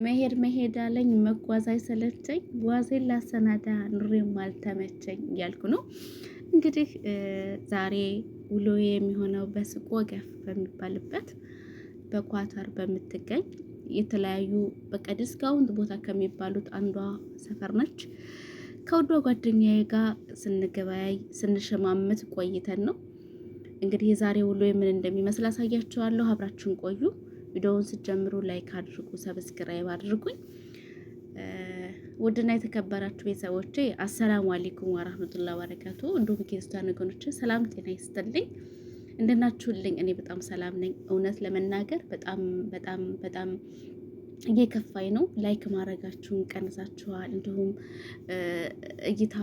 መሄድ አለኝ መጓዝ አይሰለቸኝ ጓዜን ላሰናዳ ኑሬም አልተመቸኝ እያልኩ ነው። እንግዲህ ዛሬ ውሎዬ የሚሆነው በሱቅ ወገፍ በሚባልበት በኳታር በምትገኝ የተለያዩ በቃ ዲስካውንት ቦታ ከሚባሉት አንዷ ሰፈር ነች። ከውዷ ጓደኛዬ ጋር ስንገበያይ ስንሸማመት ቆይተን ነው። እንግዲህ የዛሬ ውሎዬ ምን እንደሚመስል አሳያችኋለሁ። አብራችሁን ቆዩ። ቪዲዮውን ስትጀምሩ ላይክ አድርጉ፣ ሰብስክራይብ አድርጉኝ። ውድና የተከበራችሁ ቤተሰቦቼ አሰላሙ አለይኩም ወራህመቱላሂ ወበረካቱ። እንዲሁም ክርስቲያን ወገኖቼ ሰላም ጤና ይስጥልኝ። እንደናችሁልኝ? እኔ በጣም ሰላም ነኝ። እውነት ለመናገር በጣም እየከፋኝ ነው። ላይክ ማድረጋችሁን ቀንሳችኋል። እንዲሁም እይታ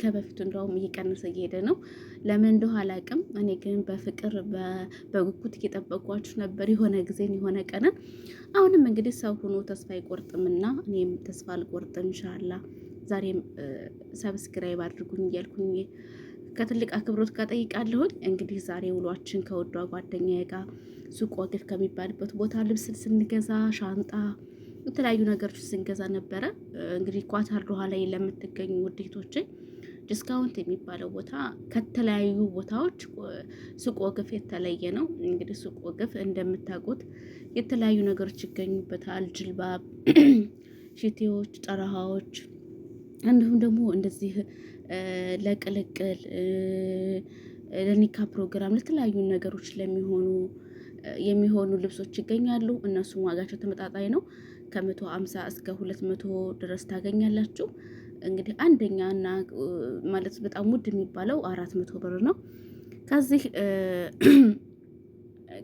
ከበፊቱ እንደውም እየቀነሰ እየሄደ ነው። ለምን እንደሆነ አላውቅም። እኔ ግን በፍቅር በጉጉት እየጠበቅኳችሁ ነበር የሆነ ጊዜን የሆነ ቀንን። አሁንም እንግዲህ ሰው ሆኖ ተስፋ አይቆርጥምና እኔም ተስፋ አልቆርጥም። ኢንሻአላህ ዛሬም ሰብስክራይብ አድርጉኝ እያልኩኝ ከትልቅ አክብሮት ጋር ጠይቃለሁኝ። እንግዲህ ዛሬ ውሏችን ከወዷ ጓደኛዬ ጋር ሱቅ ወግፍ ከሚባልበት ቦታ ልብስ ስንገዛ ሻንጣ፣ የተለያዩ ነገሮች ስንገዛ ነበረ። እንግዲህ ኳታር ዶሃ ላይ ለምትገኙ ውዴቶቼ ዲስካውንት የሚባለው ቦታ ከተለያዩ ቦታዎች ሱቅ ወግፍ የተለየ ነው። እንግዲህ ሱቅ ወግፍ እንደምታውቁት የተለያዩ ነገሮች ይገኙበታል። ጅልባብ፣ ሽቴዎች፣ ጠረሃዎች እንዲሁም ደግሞ እንደዚህ ለቅልቅል ለኒካ ፕሮግራም ለተለያዩ ነገሮች የሚሆኑ ልብሶች ይገኛሉ። እነሱም ዋጋቸው ተመጣጣኝ ነው። ከ150 እስከ 200 ድረስ ታገኛላችሁ። እንግዲህ አንደኛ እና ማለት በጣም ውድ የሚባለው 400 ብር ነው።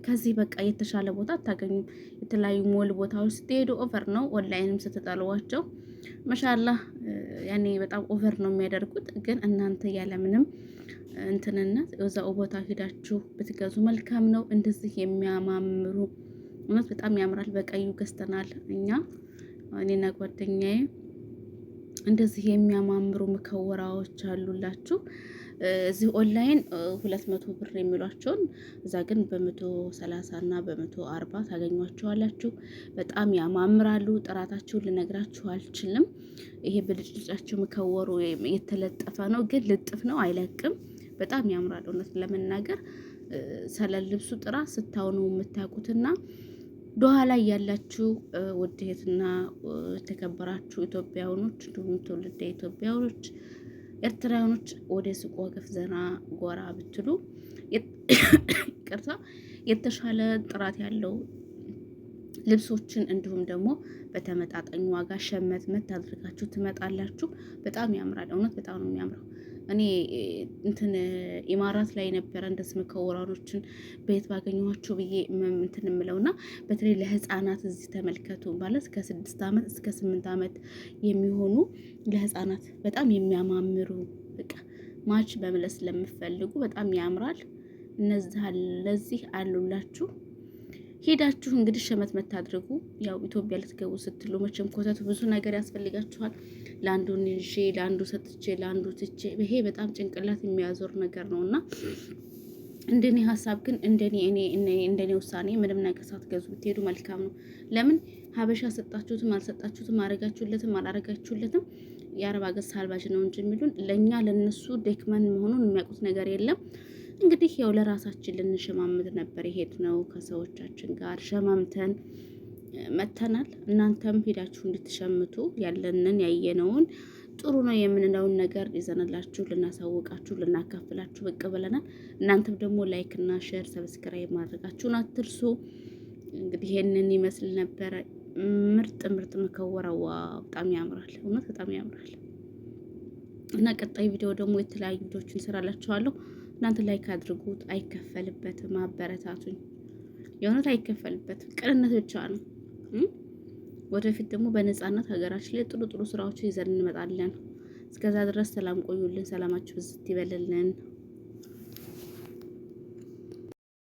ከዚህ በቃ የተሻለ ቦታ አታገኙም። የተለያዩ ሞል ቦታዎች ስትሄዱ ኦፈር ነው። ኦንላይንም ስትጠልቧቸው ማሻአላህ ያኔ በጣም ኦቨር ነው የሚያደርጉት። ግን እናንተ ያለምንም እንትንነት እዛው ቦታ ሄዳችሁ ብትገዙ መልካም ነው። እንደዚህ የሚያማምሩ እውነት በጣም ያምራል። በቀዩ ገዝተናል እኔና ጓደኛዬ። እንደዚህ የሚያማምሩ መከወራዎች አሉላችሁ። እዚህ ኦንላይን 200 ብር የሚሏቸውን እዛ ግን በ130 እና በ140 ታገኟቸዋላችሁ። በጣም ያማምራሉ። ጥራታቸውን ልነግራችሁ አልችልም። ይሄ ብልጭልጫቸው መከወሩ የተለጠፈ ነው፣ ግን ልጥፍ ነው፣ አይለቅም። በጣም ያምራል። እውነት ለመናገር ስለ ልብሱ ጥራት ስታው ነው የምታውቁትና ዶሃ ላይ ያላችሁ ውድ እህትና የተከበራችሁ ኢትዮጵያውያኖች እንዲሁም ትውልደ ኢትዮጵያውያኖች ኤርትራውያኖች ወደ ሱቅ ወግፍ ዘና ጎራ ብትሉ ይቅርታ የተሻለ ጥራት ያለው ልብሶችን እንዲሁም ደግሞ በተመጣጣኝ ዋጋ ሸመት አድርጋችሁ ትመጣላችሁ። በጣም ያምራል። እውነት በጣም ነው የሚያምረው። እኔ ኢማራት ላይ ነበረ እንደዚህ መከወራኖችን በየት ባገኘኋቸው ብዬ እንትን እምለውና በተለይ ለህፃናት እዚህ ተመልከቱ። ማለት ከ6 ዓመት እስከ 8 ዓመት የሚሆኑ ለህፃናት በጣም የሚያማምሩ በቃ ማች በመለስ ለምትፈልጉ በጣም ያምራል። ለዚህ አሉላችሁ። ሄዳችሁ እንግዲህ ሸመት አድርጉ። ያው ኢትዮጵያ ልትገቡ ስትሉ መቼም ኮተቱ ብዙ ነገር ያስፈልጋችኋል። ለአንዱን ይዤ ለአንዱ ሰጥቼ ለአንዱ ትቼ ይሄ በጣም ጭንቅላት የሚያዞር ነገር ነውና እንደኔ ሀሳብ ግን እንደኔ ውሳኔ ምንም ነገር ሳትገዙ ብትሄዱ መልካም ነው። ለምን ሀበሻ ሰጣችሁትም አልሰጣችሁትም አረጋችሁለትም አላረጋችሁለትም የአረብ ሀገር ሳልባጅ ነው እንጂ የሚሉን ለእኛ ለነሱ ደክመን መሆኑን የሚያውቁት ነገር የለም። እንግዲህ ያው ለራሳችን ልንሸማምት ነበር የሄድነው። ከሰዎቻችን ጋር ሸማምተን መተናል። እናንተም ሄዳችሁ እንድትሸምቱ ያለንን ያየነውን ጥሩ ነው የምንለውን ነገር ይዘንላችሁ ልናሳውቃችሁ ልናካፍላችሁ ብቅ ብለናል። እናንተም ደግሞ ላይክ እና ሼር ሰብስክራይብ ማድረጋችሁን አትርሱ። እንግዲህ ይሄንን ይመስል ነበረ። ምርጥ መከወራዋ በጣም ያምራል። እውነት በጣም ያምራል። እና ቀጣይ ቪዲዮ ደግሞ የተለያዩ ቪዲዮዎችን እንሰራላችኋለሁ። እናንተ ላይክ አድርጉት። አይከፈልበትም። አበረታቱኝ። የእውነት አይከፈልበትም። ቅንነት ብቻ ነው። ወደፊት ደግሞ በነፃነት ሀገራችን ላይ ጥሩ ስራዎችን ይዘን እንመጣለን። እስከዛ ድረስ ሰላም ቆዩልን። ሰላማችሁ ብዝት ይበልልን።